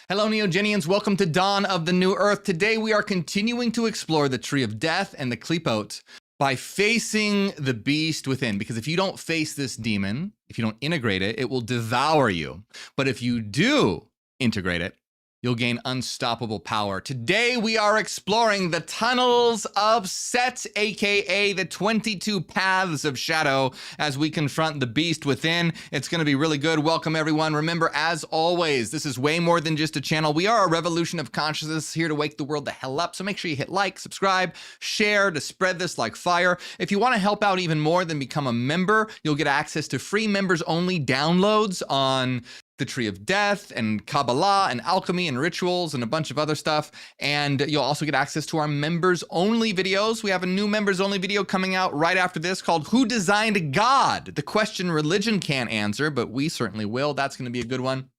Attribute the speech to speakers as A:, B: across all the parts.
A: Hello, Neogenians. Welcome to Dawn of the New Earth. Today, we are continuing to explore the Tree of Death and the Klipot by facing the beast within. Because if you don't face this demon, if you don't integrate it, it will devour you. But if you do integrate it, you'll gain unstoppable power. Today, we are exploring the tunnels of Set, aka the 22 paths of shadow, as we confront the beast within. It's gonna be really good. Welcome, everyone. Remember, as always, this is way more than just a channel. We are a revolution of consciousness here to wake the world the hell up. So make sure you hit like, subscribe, share to spread this like fire. If you wanna help out even more, then become a member. You'll get access to free members-only downloads on the Tree of Death and Kabbalah and alchemy and rituals and a bunch of other stuff. And you'll also get access to our members only videos. We have a new members only video coming out right after this called Who Designed God? The question religion can't answer, but we certainly will. That's going to be a good one.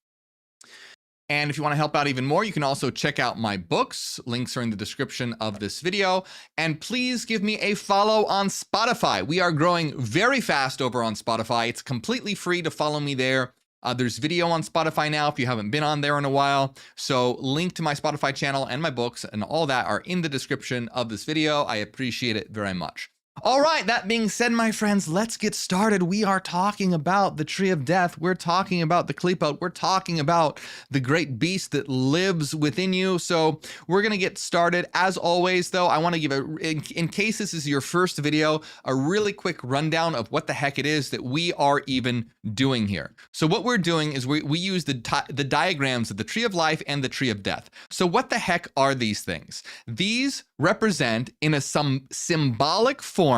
A: And if you want to help out even more, you can also check out my books. Links are in the description of this video. And please give me a follow on Spotify. We are growing very fast over on Spotify. It's completely free to follow me there. There's video on Spotify now if you haven't been on there in a while. So link to my Spotify channel and my books and all that are in the description of this video. I appreciate it very much. All right, that being said, my friends, let's get started. We are talking about the Tree of Death. We're talking about the Klipot. We're talking about the great beast that lives within you. So we're going to get started. As always, though, I want to give in case this is your first video, a really quick rundown of what the heck it is that we are even doing here. So what we're doing is we use the diagrams of the Tree of Life and the Tree of Death. So what the heck are these things? These represent in some symbolic form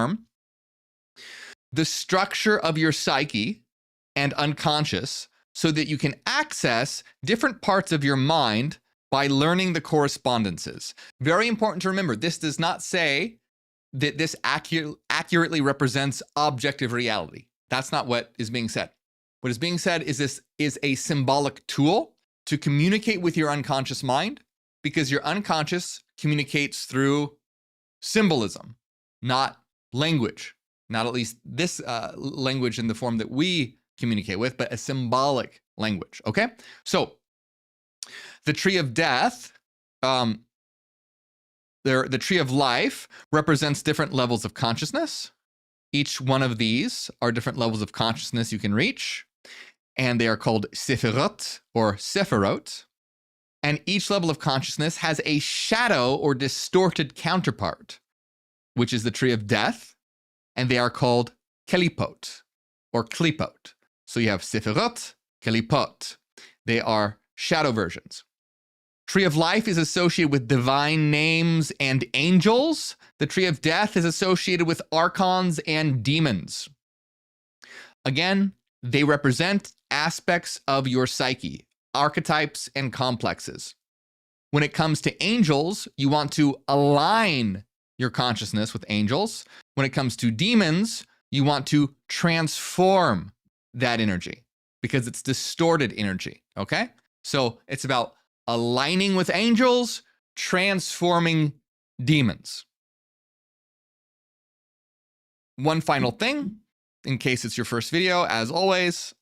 A: the structure of your psyche and unconscious so that you can access different parts of your mind by learning the correspondences. Very important to remember, this does not say that this accurately represents objective reality. That's not what is being said. What is being said is this is a symbolic tool to communicate with your unconscious mind, because your unconscious communicates through symbolism, not language. Not at least this language in the form that we communicate with, but a symbolic language, okay? So the Tree of Death, the Tree of Life represents different levels of consciousness. Each one of these are different levels of consciousness you can reach, and they are called Sephirot or Sephirot. And each level of consciousness has a shadow or distorted counterpart, which is the Tree of Death, and they are called Klipot or Klipot. So you have Sephirot, Klipot. They are shadow versions. Tree of Life is associated with divine names and angels. The Tree of Death is associated with archons and demons. Again, they represent aspects of your psyche, archetypes and complexes. When it comes to angels, you want to align your consciousness with angels. When it comes to demons, you want to transform that energy because it's distorted energy, okay? So it's about aligning with angels, transforming demons. One final thing, in case it's your first video, as always,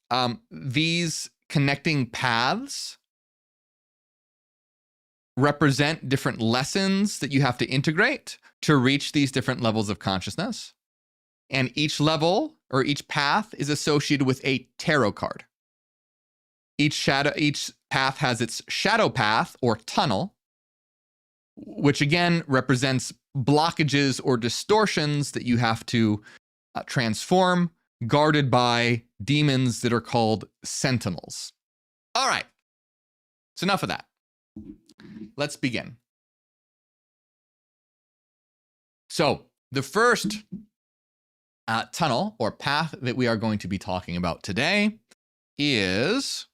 A: these connecting paths represent different lessons that you have to integrate to reach these different levels of consciousness. And each level or each path is associated with a tarot card. Each path has its shadow path or tunnel, which again represents blockages or distortions that you have to transform, guarded by demons that are called sentinels. All right, so enough of that. Let's begin. So the first tunnel or path that we are going to be talking about today is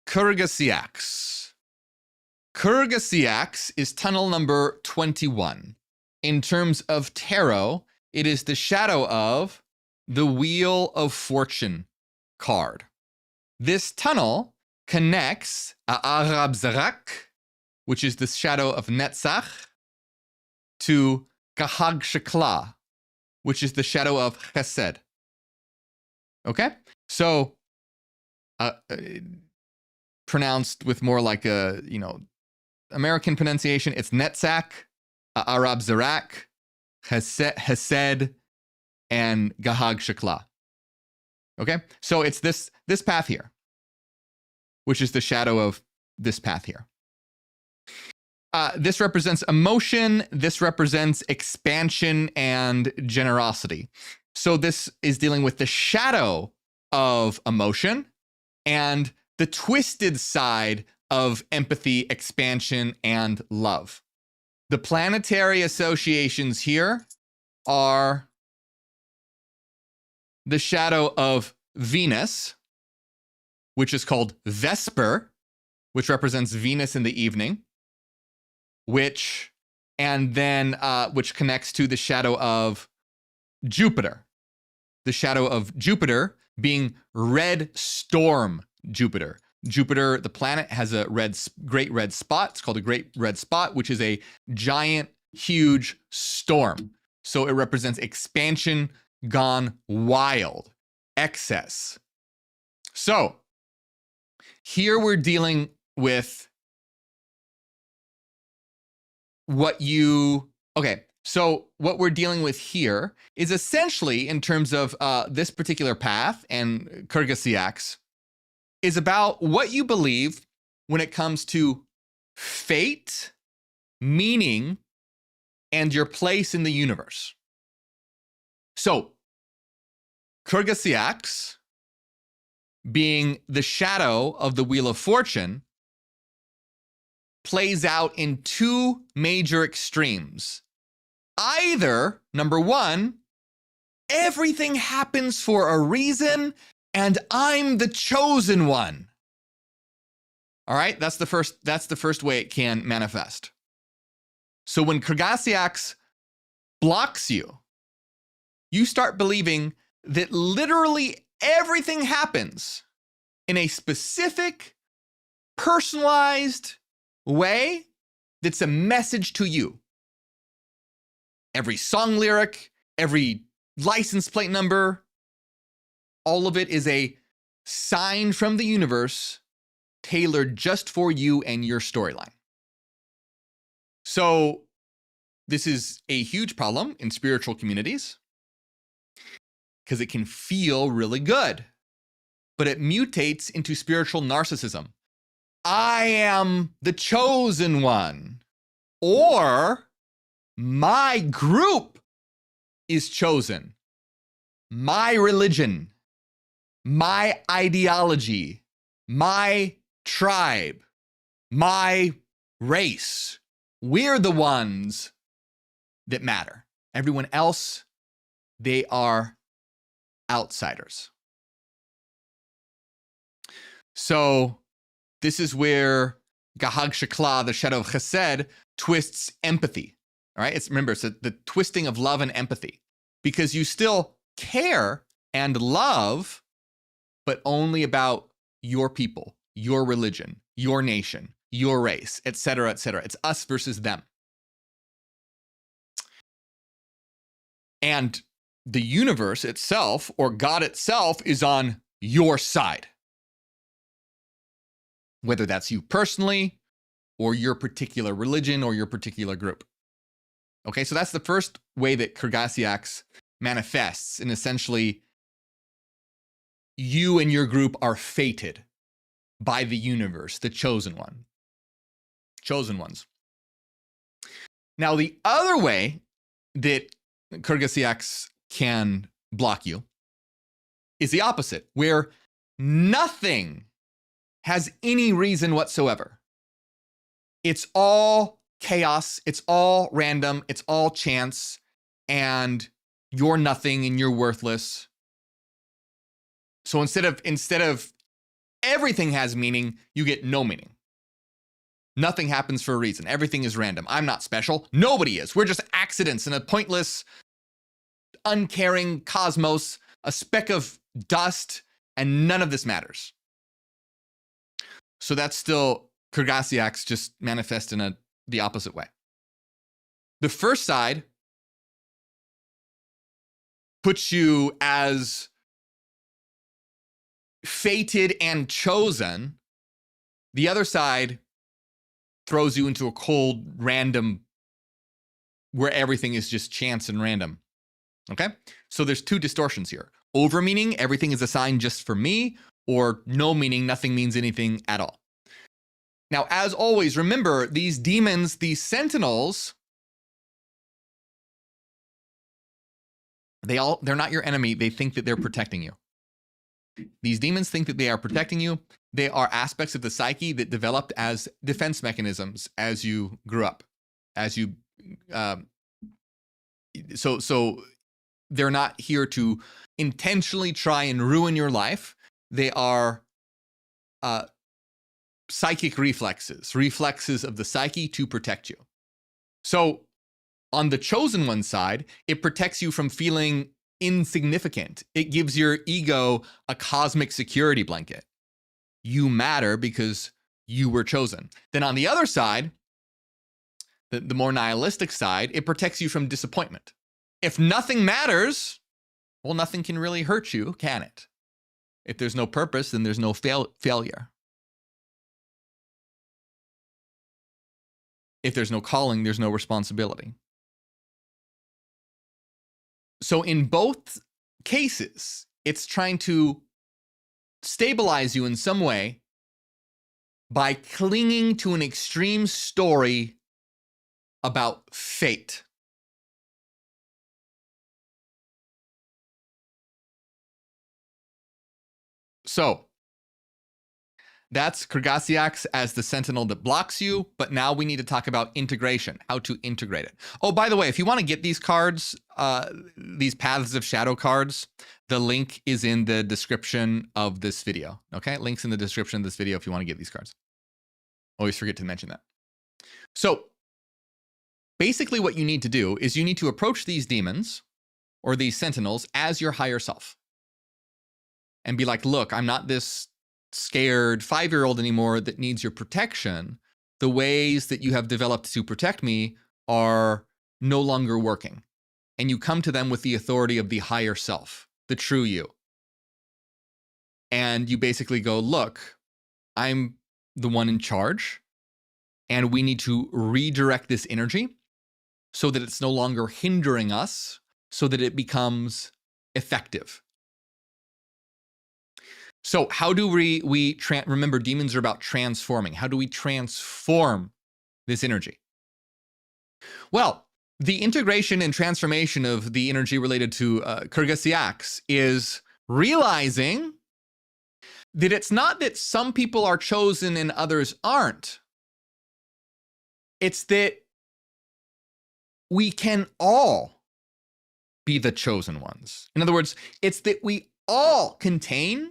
A: Kurgasiax. Kurgasiax is tunnel number 21. In terms of tarot, it is the shadow of the Wheel of Fortune card. This tunnel connects Arab-Zarak, which is the shadow of Netzach, to Kahag Shekla, which is the shadow of Chesed. Okay? So, pronounced with more like a, American pronunciation, it's Netzach, Arab Zarak, Hesed, and Gahag Sheklah. Okay? So it's this path here, which is the shadow of this path here. This represents emotion. This represents expansion and generosity. So this is dealing with the shadow of emotion and the twisted side of empathy, expansion, and love. The planetary associations here are the shadow of Venus, which is called Vesper, which represents Venus in the evening, which connects to the shadow of Jupiter. The shadow of Jupiter being red storm Jupiter. Jupiter, the planet, has a great red spot. It's called a great red spot, which is a giant, huge storm. So it represents expansion gone wild, excess. So here we're dealing with so what we're dealing with here is essentially, in terms of this particular path and Kyrgyzaks, is about what you believe when it comes to fate, meaning, and your place in the universe. So, Kyrgyzaks, being the shadow of the Wheel of Fortune, plays out in two major extremes. Either, number one, everything happens for a reason and I'm the chosen one. All right, that's the first way it can manifest. So when Kyrgyzaks blocks you, you start believing that literally everything happens in a specific, personalized way that's a message to you. Every song lyric, every license plate number, all of it is a sign from the universe tailored just for you and your storyline. So this is a huge problem in spiritual communities because it can feel really good, but it mutates into spiritual narcissism. I am the chosen one, or my group is chosen. My religion, my ideology, my tribe, my race. We're the ones that matter. Everyone else, they are outsiders. So this is where Gahag Sheklah, the shadow of Chesed, twists empathy. All right, remember, it's the twisting of love and empathy, because you still care and love, but only about your people, your religion, your nation, your race, etc., etc. It's us versus them. And the universe itself, or God itself, is on your side. Whether that's you personally, or your particular religion, or your particular group. Okay, so that's the first way that Kyrgyzaks manifests, and essentially you and your group are fated by the universe, the chosen one. Chosen ones. Now, the other way that Kyrgyzaks can block you is the opposite, where nothing has any reason whatsoever. It's all chaos, it's all random, it's all chance, and you're nothing and you're worthless. So instead of everything has meaning, you get no meaning. Nothing happens for a reason. Everything is random. I'm not special. Nobody is. We're just accidents in a pointless, uncaring cosmos, a speck of dust, and none of this matters. So that's still Kyrgyzaks, just manifest in the opposite way. The first side puts you as fated and chosen. The other side throws you into a cold, random, where everything is just chance and random. Okay? So there's two distortions here. Over meaning everything is assigned just for me, or no meaning nothing means anything at all. Now, as always, remember these demons, these sentinels, they're not your enemy. They think that they're protecting you. These demons think that they are protecting you. They are aspects of the psyche that developed as defense mechanisms as you grew up, as you, so they're not here to intentionally try and ruin your life. They are psychic reflexes of the psyche to protect you. So on the chosen one side, it protects you from feeling insignificant. It gives your ego a cosmic security blanket. You matter because you were chosen. Then on the other side, the more nihilistic side, it protects you from disappointment. If nothing matters, well, nothing can really hurt you, can it? If there's no purpose, then there's no failure. If there's no calling, there's no responsibility. So in both cases, it's trying to stabilize you in some way by clinging to an extreme story about fate. So that's Krgasiax as the sentinel that blocks you, but now we need to talk about integration, how to integrate it. Oh, by the way, if you want to get these cards, these Paths of Shadow cards, the link is in the description of this video, okay? Links in the description of this video if you want to get these cards. Always forget to mention that. So basically what you need to do is you need to approach these demons or these sentinels as your higher self and be like, look, I'm not this scared 5-year-old anymore that needs your protection. The ways that you have developed to protect me are no longer working. And you come to them with the authority of the higher self, the true you. And you basically go, look, I'm the one in charge, and we need to redirect this energy so that it's no longer hindering us, so that it becomes effective. So how do we remember, demons are about transforming. How do we transform this energy? Well, the integration and transformation of the energy related to Krgasiax is realizing that it's not that some people are chosen and others aren't. It's that we can all be the chosen ones. In other words, it's that we all contain,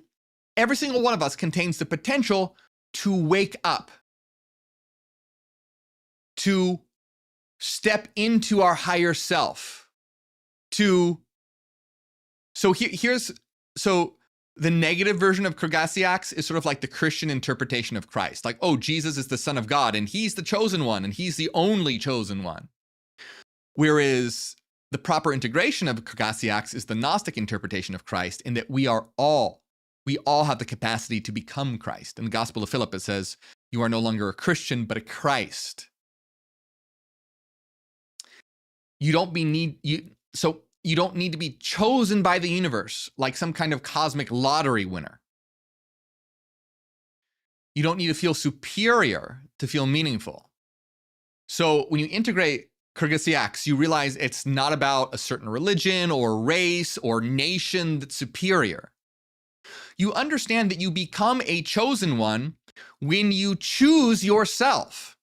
A: every single one of us contains the potential to wake up, to step into our higher self, so the negative version of Krgasiax is sort of like the Christian interpretation of Christ. Like, oh, Jesus is the Son of God, and he's the chosen one, and he's the only chosen one. Whereas the proper integration of Krgasiax is the Gnostic interpretation of Christ, in that we all have the capacity to become Christ. In the Gospel of Philip, it says, you are no longer a Christian, but a Christ. You don't need to be chosen by the universe like some kind of cosmic lottery winner. You don't need to feel superior to feel meaningful. So when you integrate Krgasiax, you realize it's not about a certain religion or race or nation that's superior. You understand that you become a chosen one when you choose yourself.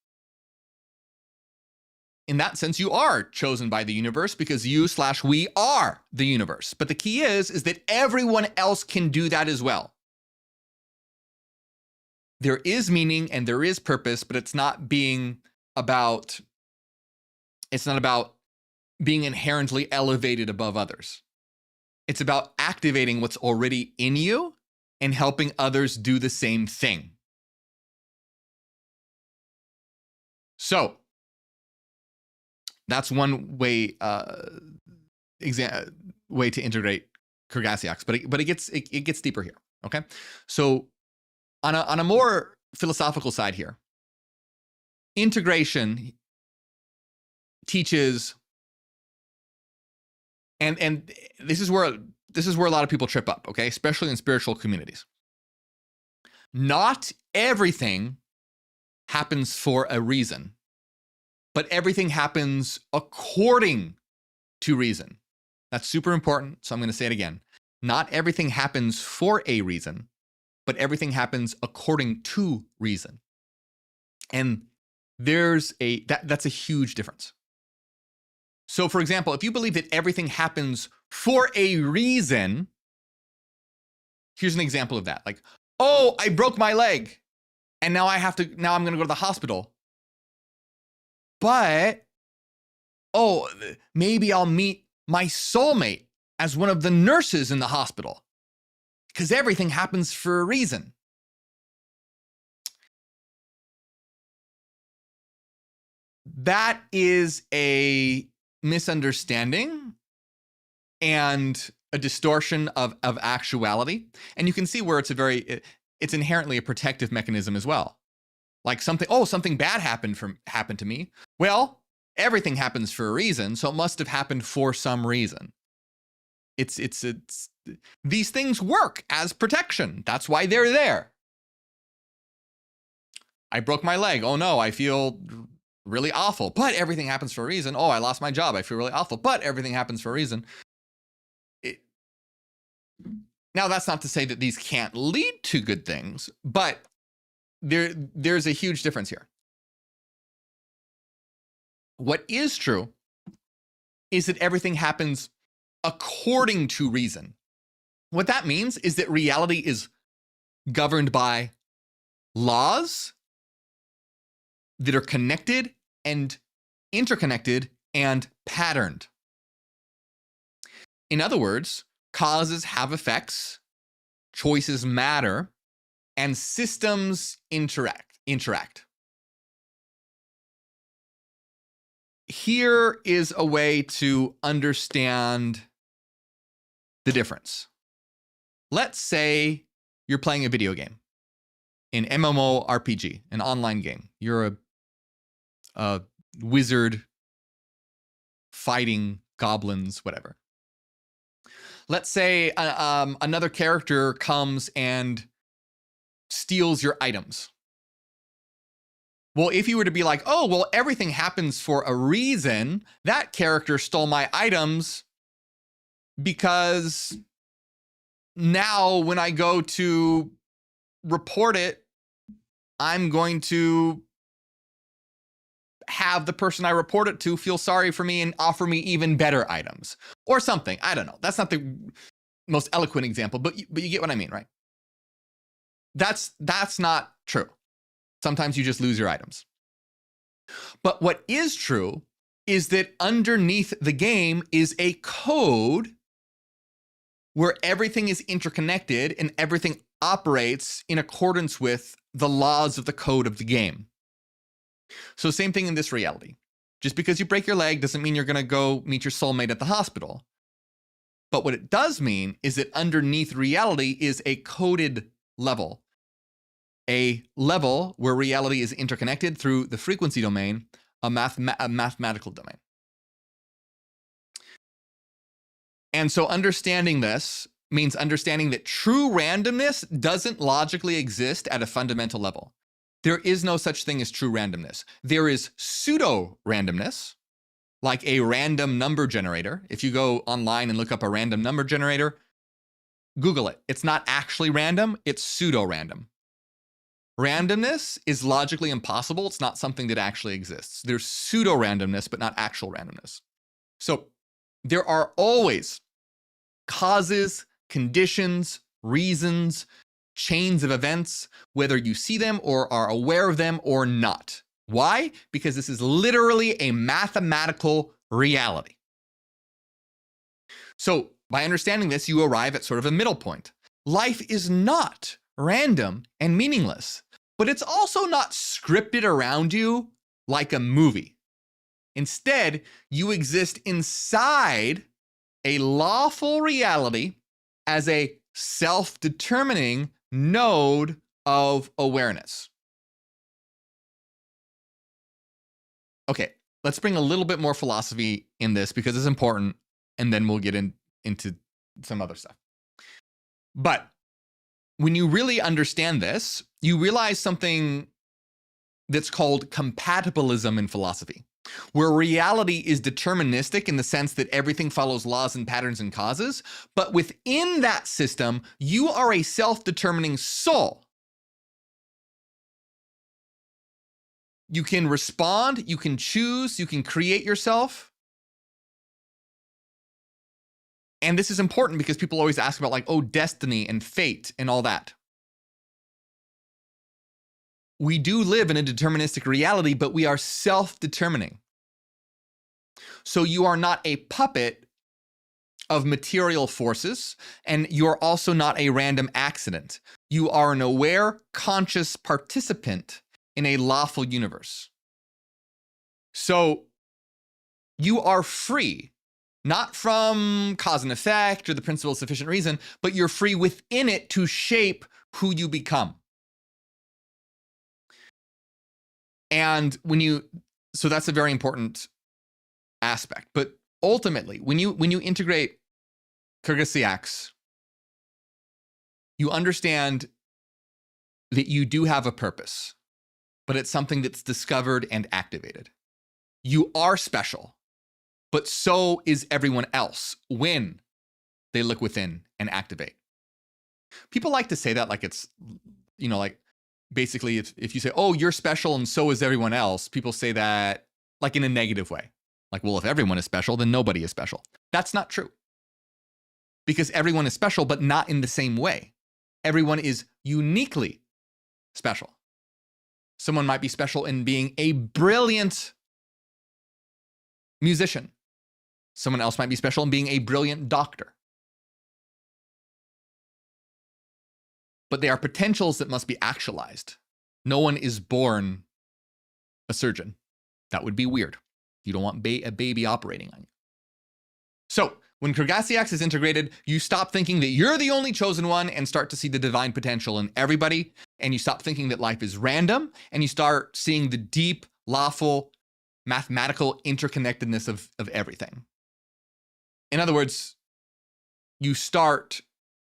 A: In that sense, you are chosen by the universe because we are the universe. But the key is that everyone else can do that as well. There is meaning and there is purpose, but it's not about being inherently elevated above others. It's about activating what's already in you and helping others do the same thing. So that's one way way to integrate Krgasiax, but it gets deeper here. Okay, so on a more philosophical side here, integration teaches, and this is where a lot of people trip up, okay, especially in spiritual communities. Not everything happens for a reason, but everything happens according to reason. That's super important, so I'm going to say it again. Not everything happens for a reason, but everything happens according to reason. And there's that's a huge difference. So, for example, if you believe that everything happens for a reason, here's an example of that. Like, oh, I broke my leg, and now I'm going to go to the hospital. But, oh, maybe I'll meet my soulmate as one of the nurses in the hospital, because everything happens for a reason. That is a misunderstanding and a distortion of actuality. And you can see where it's inherently a protective mechanism as well. Like something bad happened to me. Well, everything happens for a reason, so it must have happened for some reason. It's these things work as protection. That's why they're there. I broke my leg. Oh no, I feel really awful, but everything happens for a reason. Oh, I lost my job. I feel really awful, but everything happens for a reason. Now, that's not to say that these can't lead to good things, but there's a huge difference here. What is true is that everything happens according to reason. What that means is that reality is governed by laws that are connected and interconnected and patterned. In other words, causes have effects, choices matter, and systems interact. Here is a way to understand the difference. Let's say you're playing a video game, an MMORPG, an online game. You're a wizard fighting goblins, whatever. Let's say another character comes and steals your items. Well, if you were to be like, oh, well, everything happens for a reason, that character stole my items because now when I go to report it, I'm going to have the person I report it to feel sorry for me and offer me even better items or something. I don't know. That's not the most eloquent example, but you get what I mean, right? That's not true. Sometimes you just lose your items. But what is true is that underneath the game is a code where everything is interconnected and everything operates in accordance with the laws of the code of the game. So same thing in this reality. Just because you break your leg doesn't mean you're going to go meet your soulmate at the hospital. But what it does mean is that underneath reality is a coded level. A level where reality is interconnected through the frequency domain, a mathematical domain. And so understanding this means understanding that true randomness doesn't logically exist at a fundamental level. There is no such thing as true randomness. There is pseudo randomness, like a random number generator. If you go online and look up a random number generator, Google it. It's not actually random, it's pseudo random. Randomness is logically impossible. It's not something that actually exists. There's pseudo randomness, but not actual randomness. So there are always causes, conditions, reasons, chains of events, whether you see them or are aware of them or not. Why? Because this is literally a mathematical reality. So by understanding this, you arrive at sort of a middle point. Life is not random and meaningless, but it's also not scripted around you like a movie. Instead, you exist inside a lawful reality as a self-determining node of awareness. Okay, let's bring a little bit more philosophy in this because it's important, and then we'll get into some other stuff. But when you really understand this, you realize something that's called compatibilism in philosophy, where reality is deterministic in the sense that everything follows laws and patterns and causes, but within that system, you are a self-determining soul. You can respond, you can choose, you can create yourself. And this is important because people always ask about like, oh, destiny and fate and all that. We do live in a deterministic reality, but we are self-determining. So you are not a puppet of material forces, and you're also not a random accident. You are an aware, conscious participant in a lawful universe. So you are free, not from cause and effect or the principle of sufficient reason, but you're free within it to shape who you become. And so that's a very important aspect. But ultimately, when you integrate Kyrgyzaks, you understand that you do have a purpose, but it's something that's discovered and activated. You are special, but so is everyone else when they look within and activate. People like to say that like it's, like basically if you say, oh, you're special and so is everyone else, people say that like in a negative way. Like, well, if everyone is special, then nobody is special. That's not true. Because everyone is special, but not in the same way. Everyone is uniquely special. Someone might be special in being a brilliant musician. Someone else might be special in being a brilliant doctor. But they are potentials that must be actualized. No one is born a surgeon. That would be weird. You don't want a baby operating on you. So when Kyrgyzaks is integrated, you stop thinking that you're the only chosen one and start to see the divine potential in everybody. And you stop thinking that life is random, and you start seeing the deep, lawful, mathematical interconnectedness of everything. In other words, you start,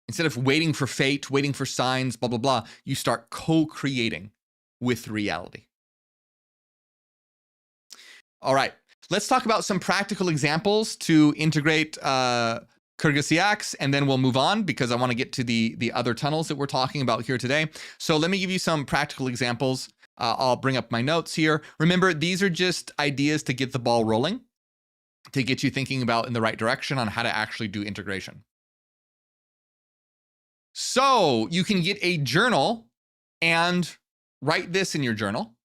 A: instead of waiting for fate, waiting for signs, blah, blah, blah, you start co-creating with reality. All right, let's talk about some practical examples to integrate Kyrgyzaks, and then we'll move on because I want to get to the other tunnels that we're talking about here today. So let me give you some practical examples. I'll bring up my notes here. Remember, these are just ideas to get the ball rolling, to get you thinking about in the right direction on how to actually do integration. So you can get a journal and write this in your journal.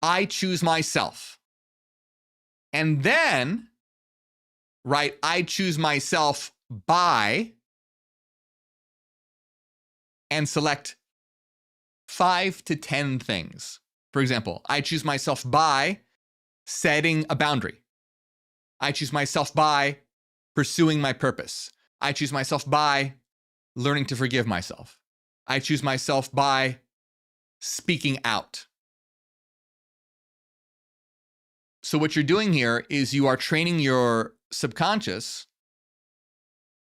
A: I choose myself. And then write, I choose myself by, and select 5 to 10 things. For example, I choose myself by setting a boundary. I choose myself by pursuing my purpose. I choose myself by learning to forgive myself. I choose myself by speaking out. So what you're doing here is you are training your subconscious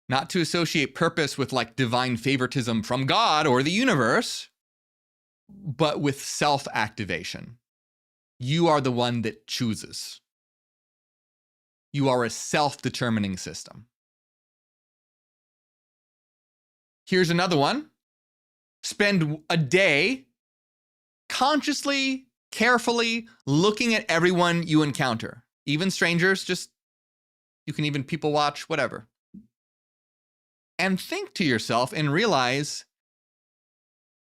A: not to associate purpose with like divine favoritism from God or the universe, but with self-activation. You are the one that chooses. You are a self-determining system. Here's another one. Spend a day consciously, carefully looking at everyone you encounter, even strangers, you can even people watch, whatever. And think to yourself and realize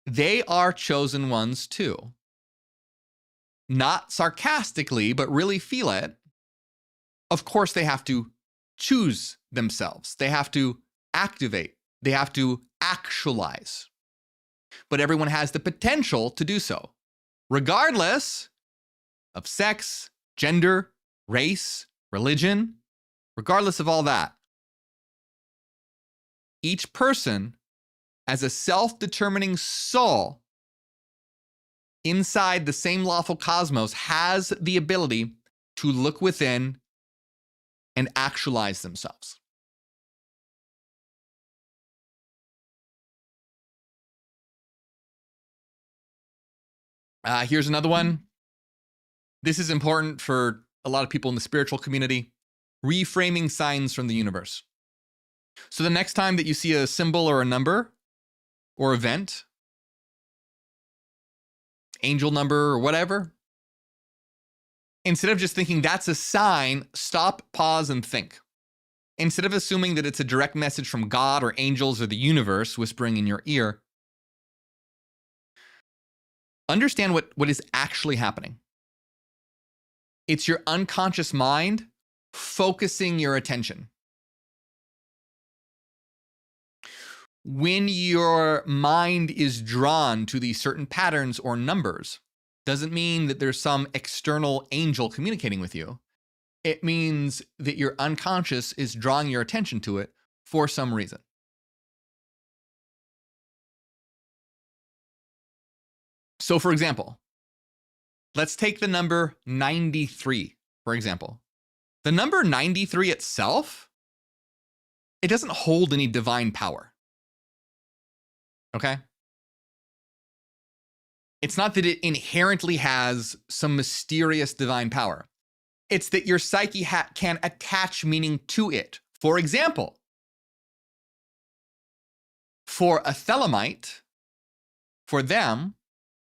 A: they are chosen ones too. Not sarcastically, but really feel it. Of course, they have to choose themselves. They have to activate. They have to actualize. But everyone has the potential to do so, regardless of sex, gender, race, religion, regardless of all that. each person as a self-determining soul inside the same lawful cosmos has the ability to look within and actualize themselves. Here's another one. This is important for a lot of people in the spiritual community. Reframing signs from the universe. So the next time that you see a symbol or a number or event, angel number or whatever, instead of just thinking that's a sign, stop, pause, and think. Instead of assuming that it's a direct message from God or angels or the universe whispering in your ear, understand what is actually happening. It's your unconscious mind focusing your attention. When your mind is drawn to these certain patterns or numbers, doesn't mean that there's some external angel communicating with you. It means that your unconscious is drawing your attention to it for some reason. So for example, let's take the number 93, for example. The number 93 itself, it doesn't hold any divine power. Okay? It's not that it inherently has some mysterious divine power. It's that your psyche can attach meaning to it. For example, for a Thelemite, for them,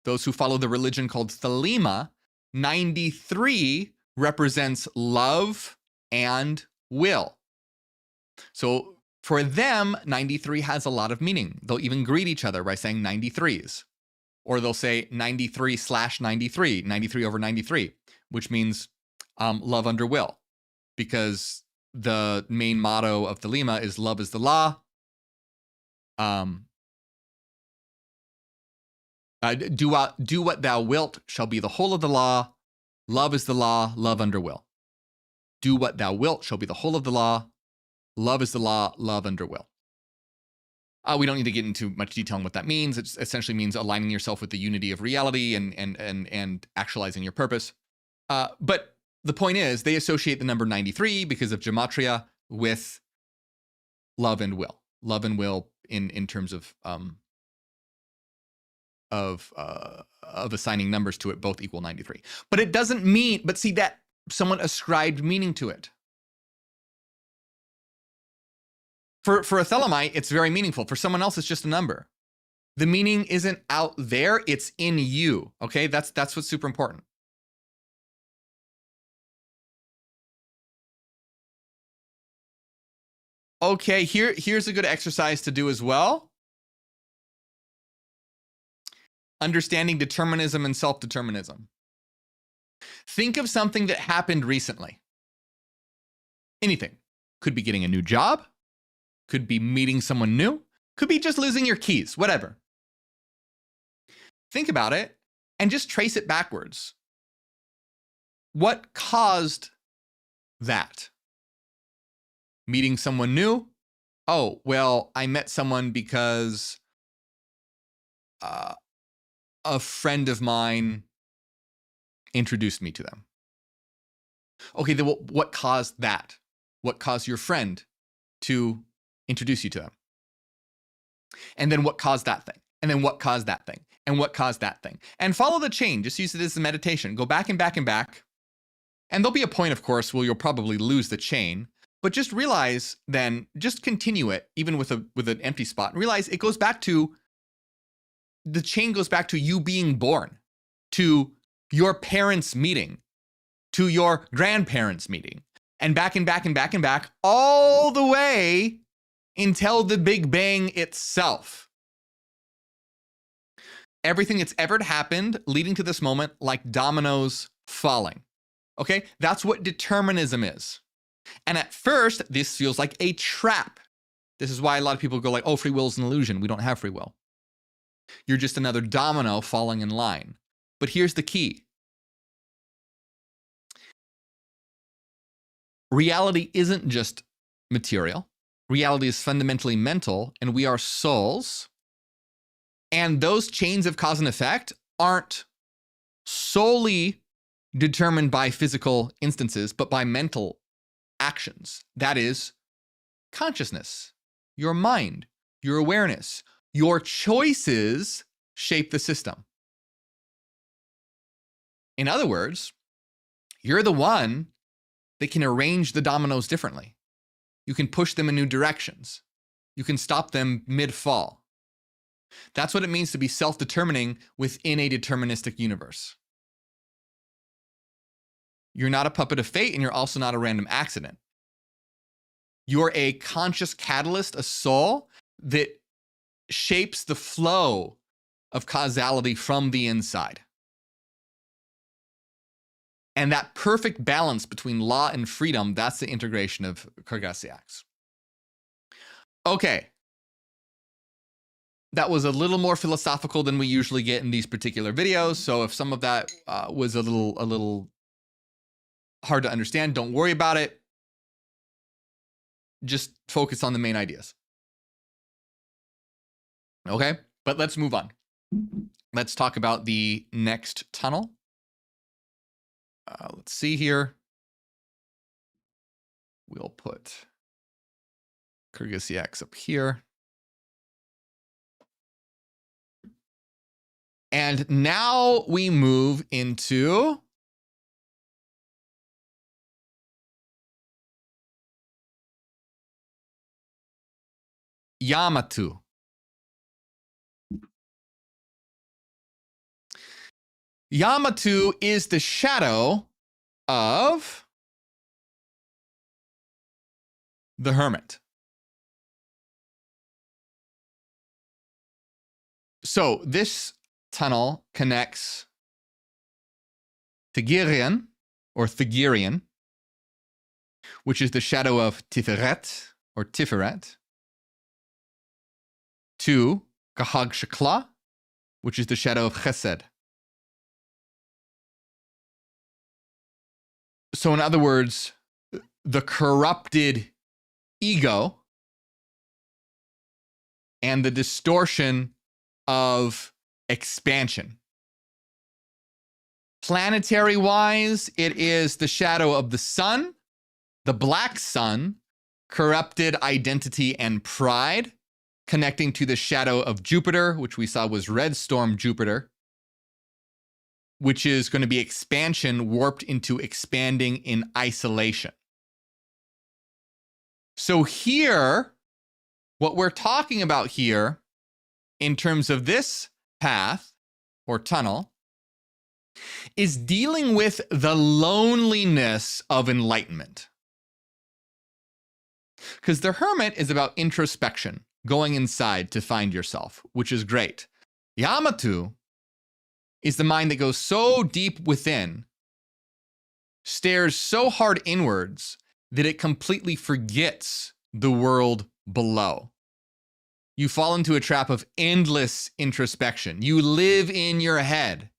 A: those who follow the religion called Thelema, 93 represents love and will. So for them, 93 has a lot of meaning. They'll even greet each other by saying 93s. Or they'll say 93/93, 93 over 93, which means love under will. Because the main motto of Thelema is love is the law. Do what thou wilt shall be the whole of the law. Love is the law, love under will. Do what thou wilt shall be the whole of the law. Love is the law, love under will. We don't need to get into much detail on what that means. It essentially means aligning yourself with the unity of reality and actualizing your purpose. But the point is, they associate the number 93 because of gematria with love and will. Love and will in terms of assigning numbers to it, both equal 93. But it doesn't mean, but see that someone ascribed meaning to it. For a Thelemite, it's very meaningful. For someone else, it's just a number. The meaning isn't out there, it's in you. Okay, that's what's super important. Okay, here's a good exercise to do as well. Understanding determinism and self-determinism. Think of something that happened recently. Anything. Could be getting a new job. Could be meeting someone new. Could be just losing your keys, whatever. Think about it and just trace it backwards. What caused that? Meeting someone new? Oh, well, I met someone because a friend of mine introduced me to them. Okay, then what caused that? What caused your friend to introduce you to them? And then what caused that thing? And then what caused that thing? And what caused that thing? And follow the chain. Just use it as a meditation. Go back and back and back. And there'll be a point, of course, where you'll probably lose the chain. But just realize then, just continue it, even with an empty spot. And realize it goes back to, the chain goes back to you being born, to your parents meeting, to your grandparents meeting, and back and back and back and back, all the way until the Big Bang itself. Everything that's ever happened leading to this moment, like dominoes falling. Okay, that's what determinism is. And at first, this feels like a trap. This is why a lot of people go like, oh, free will is an illusion. We don't have free will. You're just another domino falling in line. But here's the key. Reality isn't just material. reality is fundamentally mental, and we are souls. And those chains of cause and effect aren't solely determined by physical instances, but by mental actions. That is consciousness, your mind, your awareness. Your choices shape the system. In other words, you're the one that can arrange the dominoes differently. You can push them in new directions. You can stop them mid-fall. That's what it means to be self-determining within a deterministic universe. You're not a puppet of fate, and you're also not a random accident. You're a conscious catalyst, a soul that shapes the flow of causality from the inside. And that perfect balance between law and freedom, that's the integration of Cardassiacs. Okay. That was a little more philosophical than we usually get in these particular videos. So if some of that was a little hard to understand, don't worry about it. Just focus on the main ideas. Okay, but let's move on. Let's talk about the next tunnel. Let's see here. We'll put Cardassiacs up here. And now we move into Yamatu. Yamatu is the shadow of the hermit. So this tunnel connects Thagirian, or Thagirian, which is the shadow of Tiferet, or Tiferet, to Kahag Shakla, which is the shadow of Chesed. So in other words, the corrupted ego and the distortion of expansion. Planetary-wise, it is the shadow of the sun, the black sun, corrupted identity and pride, connecting to the shadow of Jupiter, which we saw was red storm Jupiter, which is going to be expansion warped into expanding in isolation. So here, what we're talking about here, in terms of this path or tunnel, is dealing with the loneliness of enlightenment. Because the hermit is about introspection, going inside to find yourself, which is great. Yamatu is the mind that goes so deep within, stares so hard inwards, that it completely forgets the world below. You fall into a trap of endless introspection. You live in your head.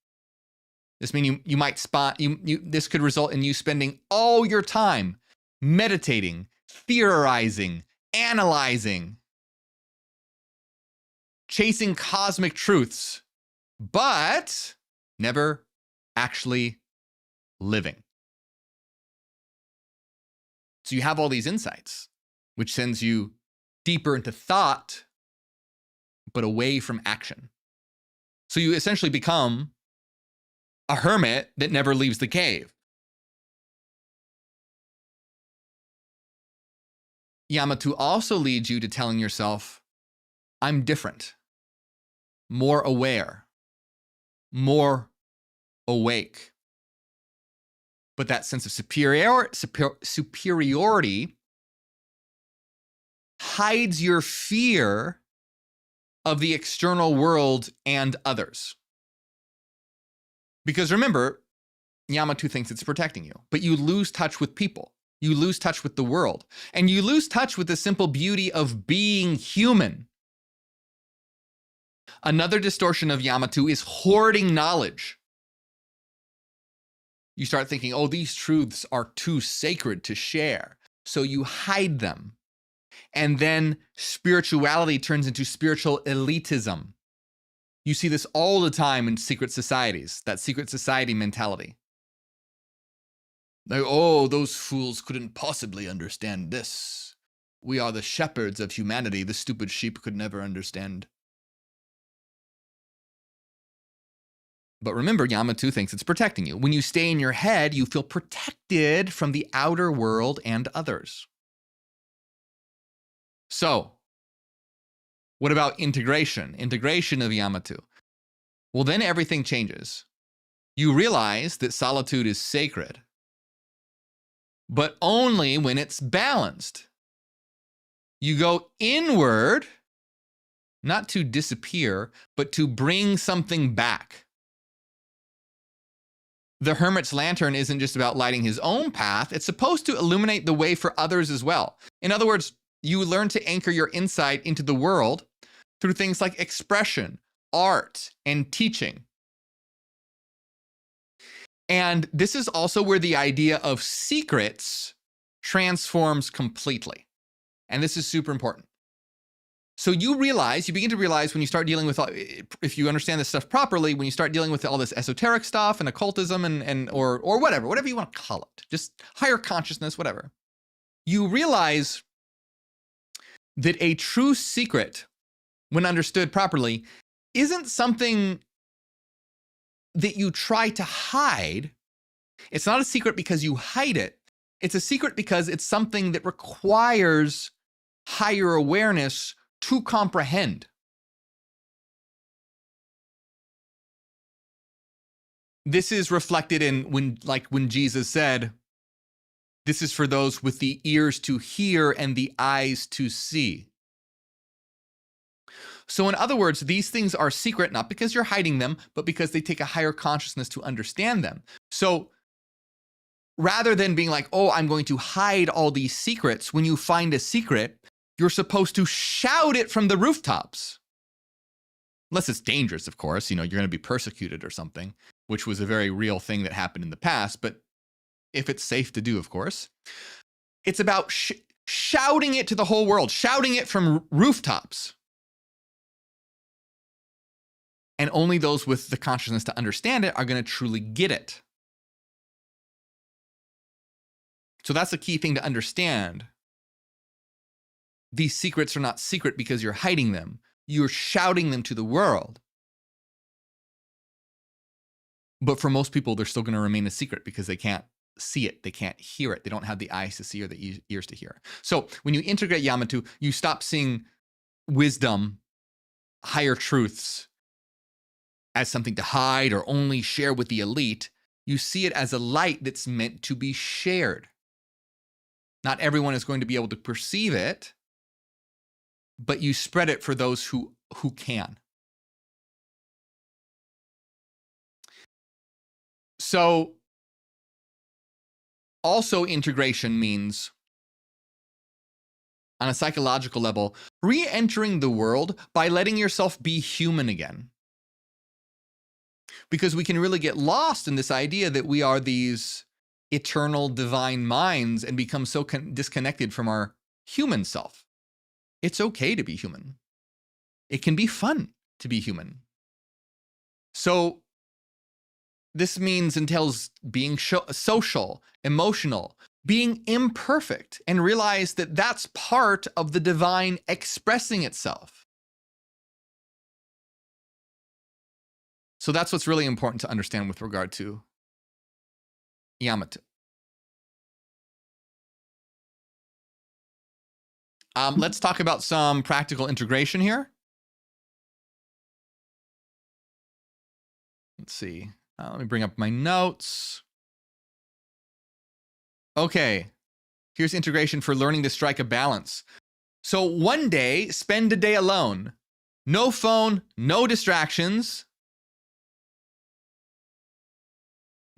A: This means you might this could result in you spending all your time meditating, theorizing, analyzing, chasing cosmic truths, but never actually living. So you have all these insights, which sends you deeper into thought, but away from action. So you essentially become a hermit that never leaves the cave. Yamatu also leads you to telling yourself, I'm different, more aware, more awake. But that sense of superiority hides your fear of the external world and others. Because remember, Yamatu thinks it's protecting you, but you lose touch with people. You lose touch with the world. And you lose touch with the simple beauty of being human. Another distortion of Yamatu is hoarding knowledge. You start thinking, oh, these truths are too sacred to share. So you hide them. And then spirituality turns into spiritual elitism. You see this all the time in secret societies, that secret society mentality. Like, oh, those fools couldn't possibly understand this. We are the shepherds of humanity. The stupid sheep could never understand. But remember, Yamato thinks it's protecting you. When you stay in your head, you feel protected from the outer world and others. So, what about integration? Integration of Yamato. Well, then everything changes. You realize that solitude is sacred, but only when it's balanced. You go inward, not to disappear, but to bring something back. The hermit's lantern isn't just about lighting his own path. It's supposed to illuminate the way for others as well. In other words, you learn to anchor your insight into the world through things like expression, art, and teaching. And this is also where the idea of secrets transforms completely. And this is super important. So you begin to realize when you start dealing with, if you understand this stuff properly, when you start dealing with all this esoteric stuff and occultism or whatever you want to call it, just higher consciousness, whatever, you realize that a true secret, when understood properly, isn't something that you try to hide. It's not a secret because you hide it. It's a secret because it's something that requires higher awareness to comprehend. This is reflected in when Jesus said, this is for those with the ears to hear and the eyes to see. So in other words, these things are secret, not because you're hiding them, but because they take a higher consciousness to understand them. So rather than being like, oh, I'm going to hide all these secrets, when you find a secret, you're supposed to shout it from the rooftops. Unless it's dangerous, of course, you're going to be persecuted or something, which was a very real thing that happened in the past. But if it's safe to do, of course, it's about shouting it to the whole world, shouting it from rooftops. And only those with the consciousness to understand it are going to truly get it. So that's the key thing to understand. These secrets are not secret because you're hiding them. You're shouting them to the world. But for most people, they're still going to remain a secret because they can't see it. They can't hear it. They don't have the eyes to see or the ears to hear. So when you integrate Yamato, you stop seeing wisdom, higher truths, as something to hide or only share with the elite. You see it as a light that's meant to be shared. Not everyone is going to be able to perceive it, but you spread it for those who can. So also integration means, on a psychological level, re-entering the world by letting yourself be human again. Because we can really get lost in this idea that we are these eternal divine minds and become so disconnected from our human self. It's okay to be human. It can be fun to be human. So this entails being social, emotional, being imperfect, and realize that that's part of the divine expressing itself. So that's what's really important to understand with regard to Yamato. Let's talk about some practical integration here. Let's see. Let me bring up my notes. Okay. Here's integration for learning to strike a balance. So one day, spend a day alone. No phone, no distractions.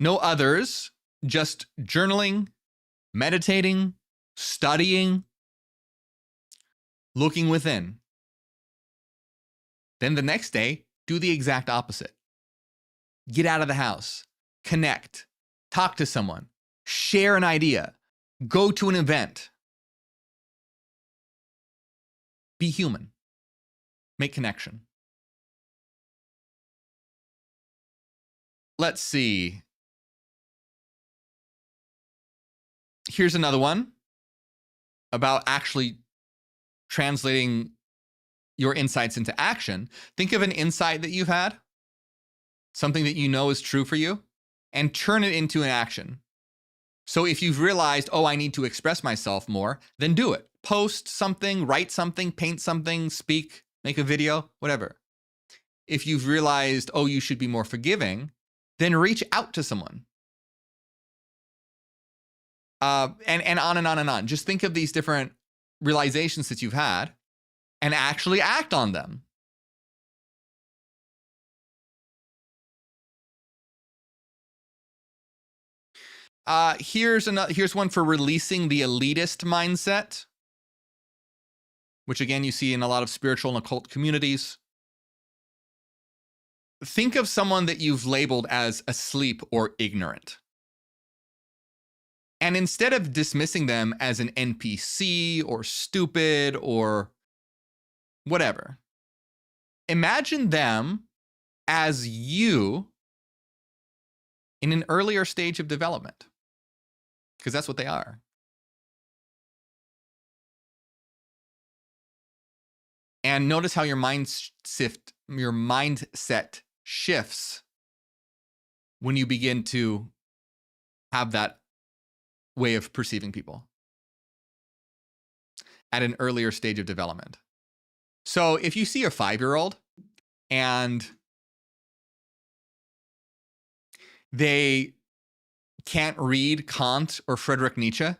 A: No others, just journaling, meditating, studying, looking within. Then the next day, do the exact opposite. Get out of the house, connect, talk to someone, share an idea, go to an event. Be human. Make connection. Let's see. Here's another one about actually translating your insights into action. Think of an insight that you've had, something that you know is true for you, and turn it into an action. So if you've realized, oh, I need to express myself more, then do it. Post something, write something, paint something, speak, make a video, whatever. If you've realized, oh, you should be more forgiving, then reach out to someone. And on and on and on. Just think of these different realizations that you've had and actually act on them. Here's one for releasing the elitist mindset, which again, you see in a lot of spiritual and occult communities. Think of someone that you've labeled as asleep or ignorant. And instead of dismissing them as an NPC or stupid or whatever, imagine them as you in an earlier stage of development, because that's what they are. And notice how your mindset shifts when you begin to have that way of perceiving people at an earlier stage of development. So if you see a 5-year-old and they can't read Kant or Friedrich Nietzsche,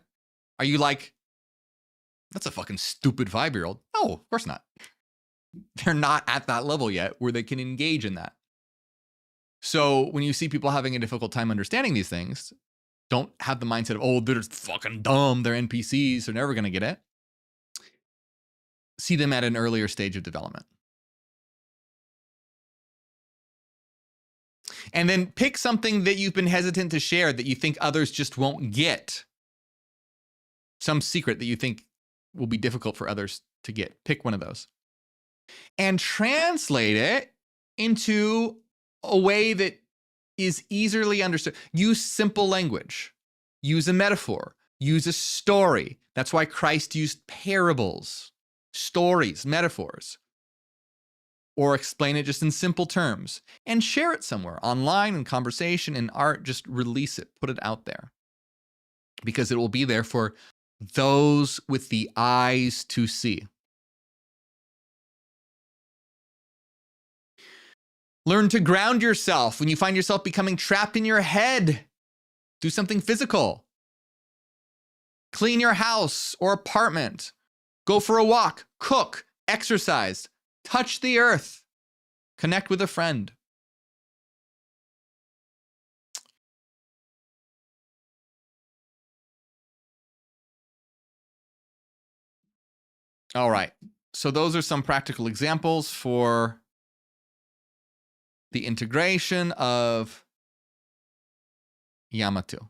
A: are you like, that's a fucking stupid 5-year-old? No, of course not. They're not at that level yet where they can engage in that. So when you see people having a difficult time understanding these things, don't have the mindset of, oh, they're fucking dumb, they're NPCs, they're never going to get it. See them at an earlier stage of development. And then pick something that you've been hesitant to share that you think others just won't get. Some secret that you think will be difficult for others to get. Pick one of those. And translate it into a way that is easily understood. Use simple language. Use a metaphor. Use a story. That's why Christ used parables, stories, metaphors. Or explain it just in simple terms. And share it somewhere, online, in conversation, in art. Just release it. Put it out there. Because it will be there for those with the eyes to see. Learn to ground yourself when you find yourself becoming trapped in your head. Do something physical. Clean your house or apartment. Go for a walk. Cook. Exercise. Touch the earth. Connect with a friend. All right. So those are some practical examples for the integration of Yamato.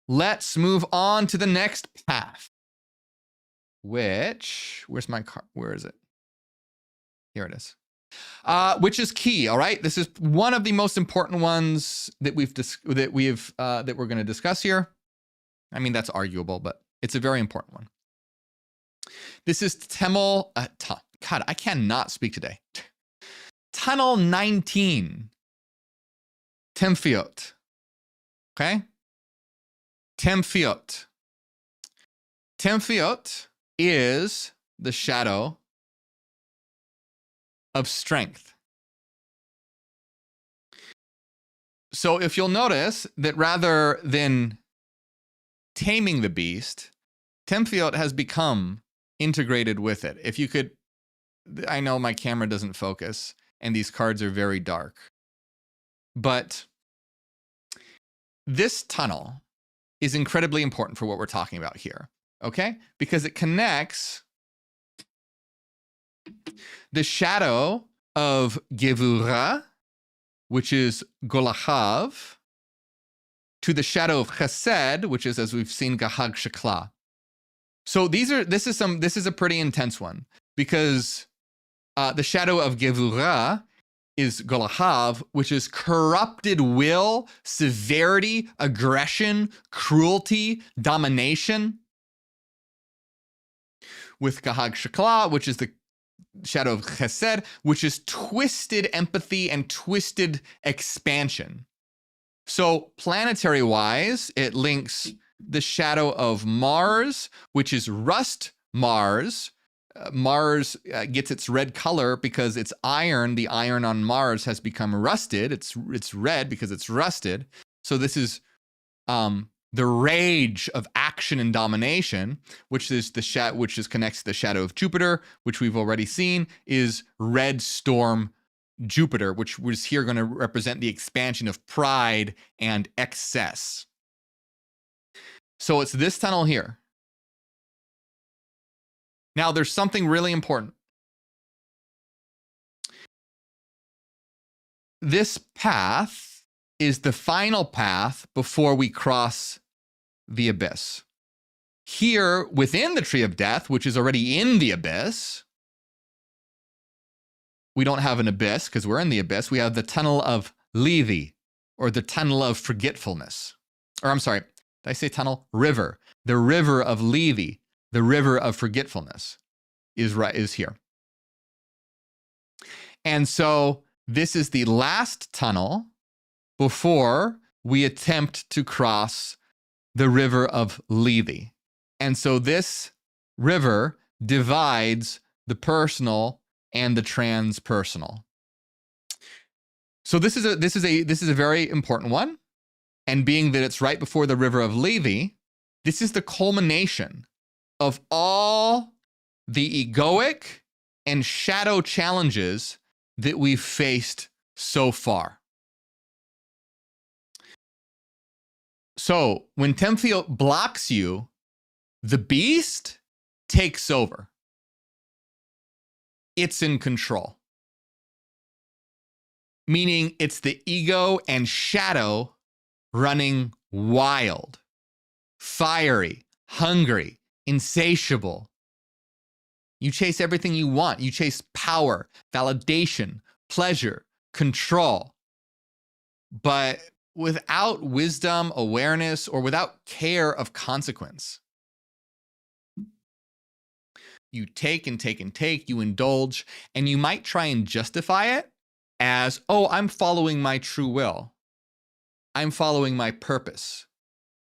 A: Let's move on to the next path, which, where's my card? Where is it? Here it is. Which is key. All right. This is one of the most important ones that we're going to discuss here. I mean, that's arguable, but it's a very important one. This is God, I cannot speak today. Tunnel 19. Temphiot. Okay? Temphiot. Temphiot is the shadow of strength. So if you'll notice that rather than taming the beast, Temphiot has become integrated with it. If you could, I know my camera doesn't focus and these cards are very dark, but this tunnel is incredibly important for what we're talking about here, okay? Because it connects the shadow of Gevurah, which is Golachav, to the shadow of Chesed, which is, as we've seen, Gahag Sheklah. So this is a pretty intense one, because the shadow of Gevurah is Golahav, which is corrupted will, severity, aggression, cruelty, domination. With Gahag Sheklah, which is the shadow of Chesed, which is twisted empathy and twisted expansion. So planetary-wise, it links the shadow of Mars, which is rust Mars. Mars gets its red color because it's iron. The iron on Mars has become rusted. It's red because it's rusted. So this is the rage of action and domination, which is connects to the shadow of Jupiter, which we've already seen is red storm Jupiter, which was here going to represent the expansion of pride and excess. So it's this tunnel here. Now, there's something really important. This path is the final path before we cross the abyss. Here, within the Tree of Death, which is already in the abyss, we don't have an abyss because we're in the abyss. We have the tunnel of Levi, or the tunnel of forgetfulness. Or I'm sorry, did I say tunnel? River. The river of Levi, the river of forgetfulness is here. And so this is the last tunnel before we attempt to cross the river of Levi. And so this river divides the personal and the transpersonal. So this is a very important one. And being that it's right before the river of Levi, this is the culmination of all the egoic and shadow challenges that we've faced so far. So when Temphiot blocks you, the beast takes over. It's in control. Meaning it's the ego and shadow running wild, fiery, hungry, insatiable. You chase everything you want. You chase power, validation, pleasure, control. But without wisdom, awareness, or without care of consequence. You take and take and take, you indulge, and you might try and justify it as, oh, I'm following my true will. I'm following my purpose.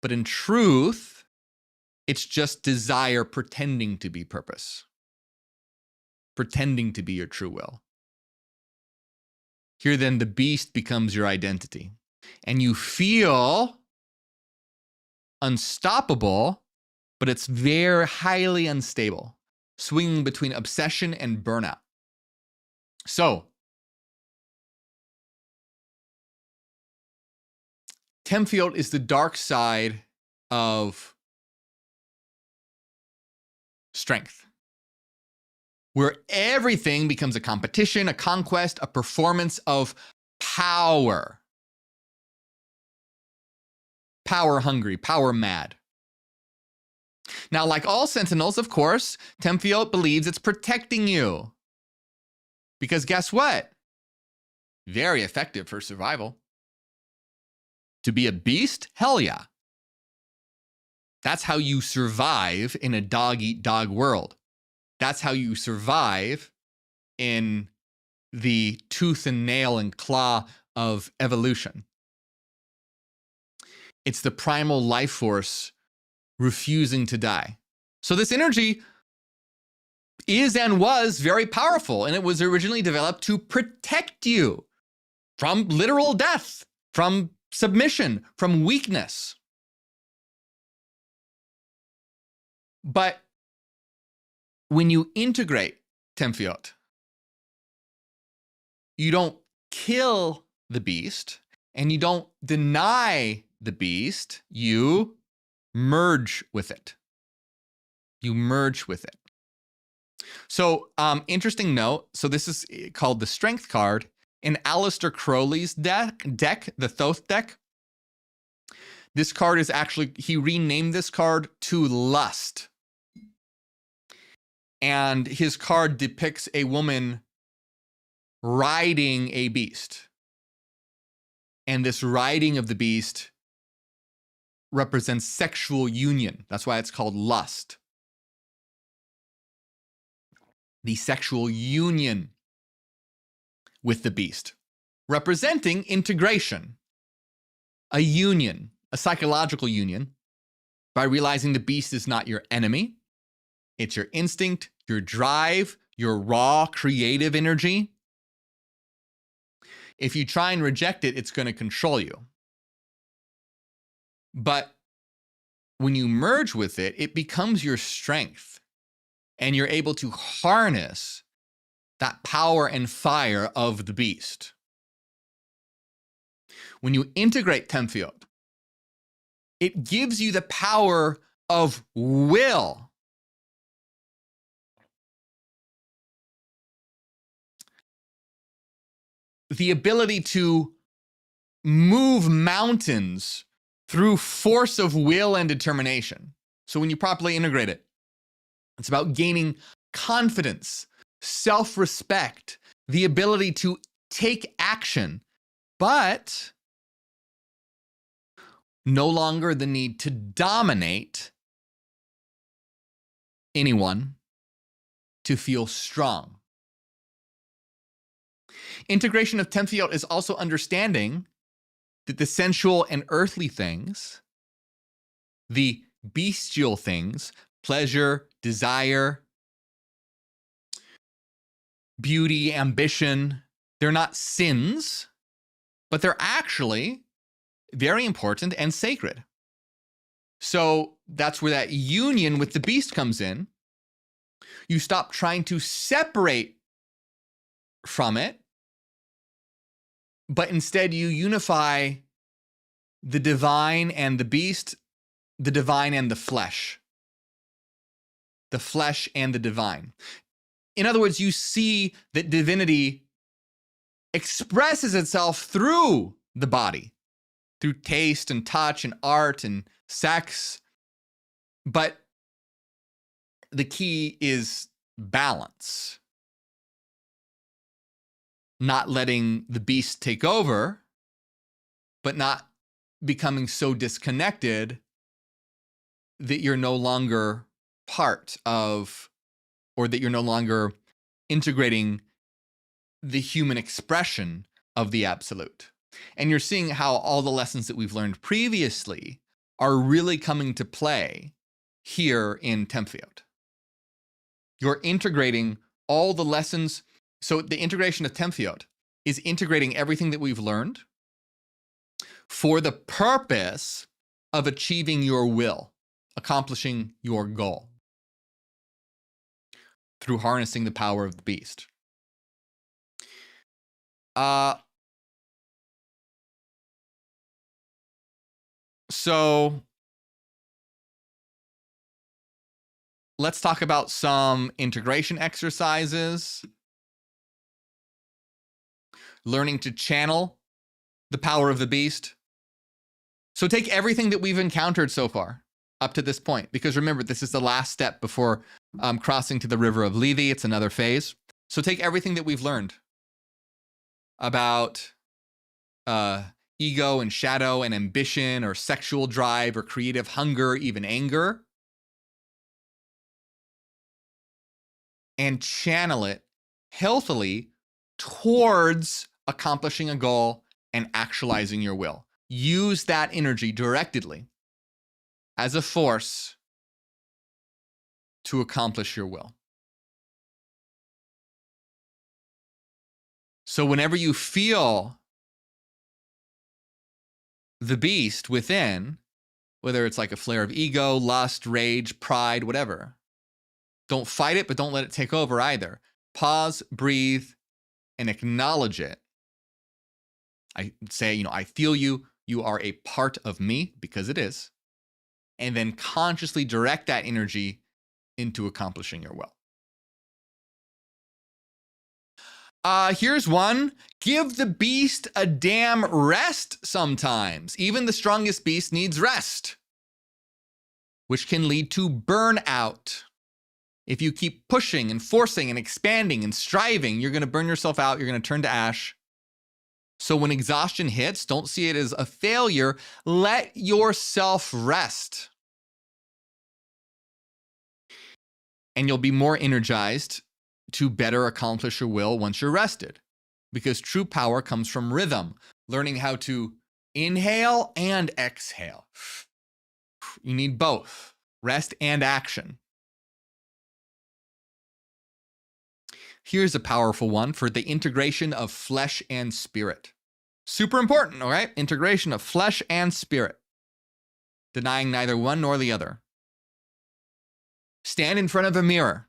A: But in truth, it's just desire pretending to be purpose. Pretending to be your true will. Here then, the beast becomes your identity. And you feel unstoppable, but it's very highly unstable, swinging between obsession and burnout. So, Temphiot is the dark side of strength, where everything becomes a competition, a conquest, a performance of power. Power hungry, power mad. Now, like all sentinels, of course, Temphiot believes it's protecting you. Because guess what? Very effective for survival. To be a beast? Hell yeah. That's how you survive in a dog-eat-dog world. That's how you survive in the tooth and nail and claw of evolution. It's the primal life force refusing to die. So this energy is and was very powerful, and it was originally developed to protect you from literal death, from submission, from weakness. But when you integrate Temphiot, you don't kill the beast and you don't deny the beast, you merge with it. You merge with it. So, interesting note. So this is called the Strength card. In Aleister Crowley's deck, the Thoth deck, this card is actually, he renamed this card to Lust. And his card depicts a woman riding a beast. And this riding of the beast represents sexual union. That's why it's called lust. The sexual union with the beast, representing integration, a union, a psychological union, by realizing the beast is not your enemy. It's your instinct, your drive, your raw creative energy. If you try and reject it, it's going to control you. But when you merge with it, it becomes your strength, and you're able to harness that power and fire of the beast. When you integrate Temphiot, it gives you the power of will. The ability to move mountains through force of will and determination. So when you properly integrate it, it's about gaining confidence, self-respect, the ability to take action, but no longer the need to dominate anyone, to feel strong. Integration of Temphiot is also understanding that the sensual and earthly things, the bestial things, pleasure, desire, beauty, ambition, they're not sins, but they're actually very important and sacred. So that's where that union with the beast comes in. You stop trying to separate from it, but instead you unify the divine and the beast, the divine and the flesh and the divine. In other words, you see that divinity expresses itself through the body, through taste and touch and art and sex. But the key is balance. Not letting the beast take over, but not becoming so disconnected that you're no longer part of, or that you're no longer integrating the human expression of the absolute. And you're seeing how all the lessons that we've learned previously are really coming to play here in Temphiot. You're integrating all the lessons. So the integration of Temphiot is integrating everything that we've learned for the purpose of achieving your will, accomplishing your goal through harnessing the power of the beast. So let's talk about some integration exercises. Learning to channel the power of the beast. So take everything that we've encountered so far up to this point, because remember, this is the last step before crossing to the river of Lethe. It's another phase. So take everything that we've learned about ego and shadow and ambition or sexual drive or creative hunger, even anger, and channel it healthily towards accomplishing a goal and actualizing your will. Use that energy directly as a force to accomplish your will. So whenever you feel the beast within, whether it's like a flare of ego, lust, rage, pride, whatever, don't fight it, but don't let it take over either. Pause, breathe, and acknowledge it. I say, I feel you. You are a part of me, because it is. And then consciously direct that energy into accomplishing your will. Here's one. Give the beast a damn rest sometimes. Even the strongest beast needs rest, which can lead to burnout. If you keep pushing and forcing and expanding and striving, you're going to burn yourself out. You're going to turn to ash. So when exhaustion hits, don't see it as a failure. Let yourself rest. And you'll be more energized to better accomplish your will once you're rested. Because true power comes from rhythm, learning how to inhale and exhale. You need both, rest and action. Here's a powerful one for the integration of flesh and spirit. Super important, all right? Integration of flesh and spirit. Denying neither one nor the other. Stand in front of a mirror.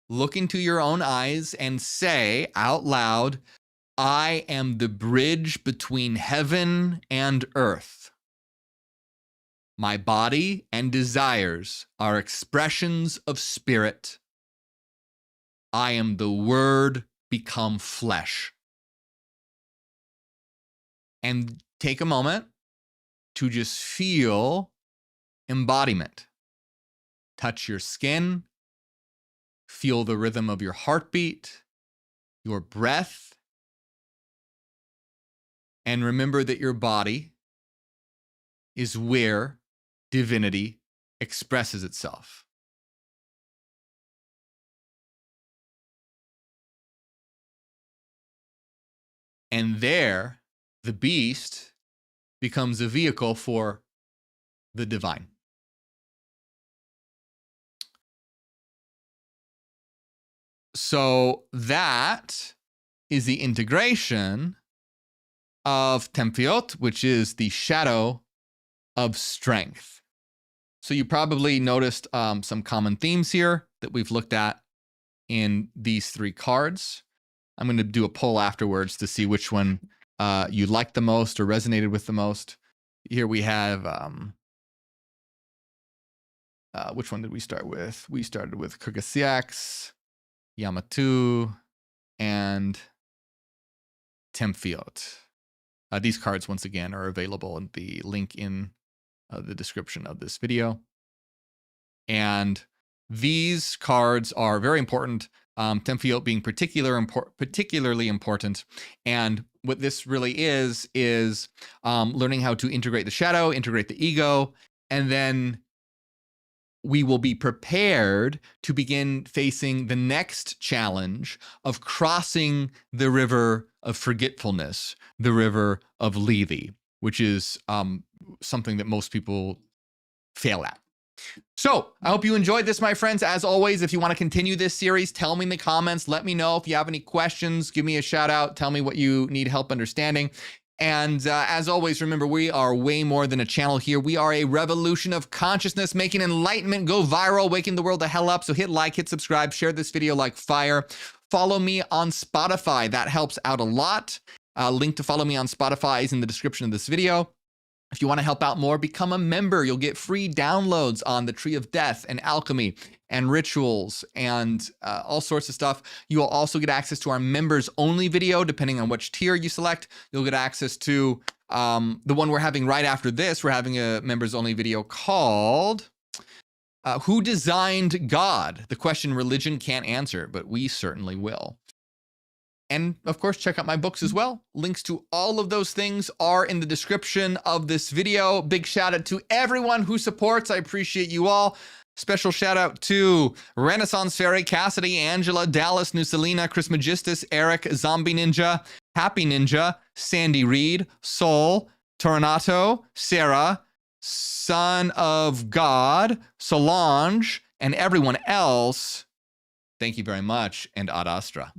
A: Look into your own eyes and say out loud, I am the bridge between heaven and earth. My body and desires are expressions of spirit. I am the Word become flesh. And take a moment to just feel embodiment. Touch your skin. Feel the rhythm of your heartbeat, your breath. And remember that your body is where divinity expresses itself. And there, the beast becomes a vehicle for the divine. So that is the integration of Temphiot, which is the shadow of strength. So you probably noticed some common themes here that we've looked at in these three cards. I'm going to do a poll afterwards to see which one you liked the most or resonated with the most. Here we have, which one did we start with? We started with Kurgasiax, Yamatu, and Temphiot. These cards, once again, are available in the link in the description of this video. And these cards are very important, Temphiot being particularly important. And what this really is learning how to integrate the shadow, integrate the ego, and then we will be prepared to begin facing the next challenge of crossing the river of forgetfulness, the river of Lethe, which is something that most people fail at. So I hope you enjoyed this, my friends. As always, if you want to continue this series, tell me in the comments. Let me know if you have any questions. Give me a shout out. Tell me what you need help understanding. And as always, remember, we are way more than a channel here. We are a revolution of consciousness, making enlightenment go viral, waking the world the hell up. So hit like, hit subscribe, share this video like fire. Follow me on Spotify. That helps out a lot. Link to follow me on Spotify is in the description of this video. If you want to help out more, become a member. You'll get free downloads on the Tree of Death and alchemy and rituals and all sorts of stuff. You will also get access to our members only video, depending on which tier you select. You'll get access to the one we're having right after this. We're having a members only video called Who Designed God? The question religion can't answer, but we certainly will. And of course, check out my books as well. Links to all of those things are in the description of this video. Big shout out to everyone who supports. I appreciate you all. Special shout out to Renaissance Fairy, Cassidy, Angela, Dallas, Nusalina, Chris Magistus, Eric, Zombie Ninja, Happy Ninja, Sandy Reed, Soul, Tornato, Sarah, Son of God, Solange, and everyone else. Thank you very much, and Ad Astra.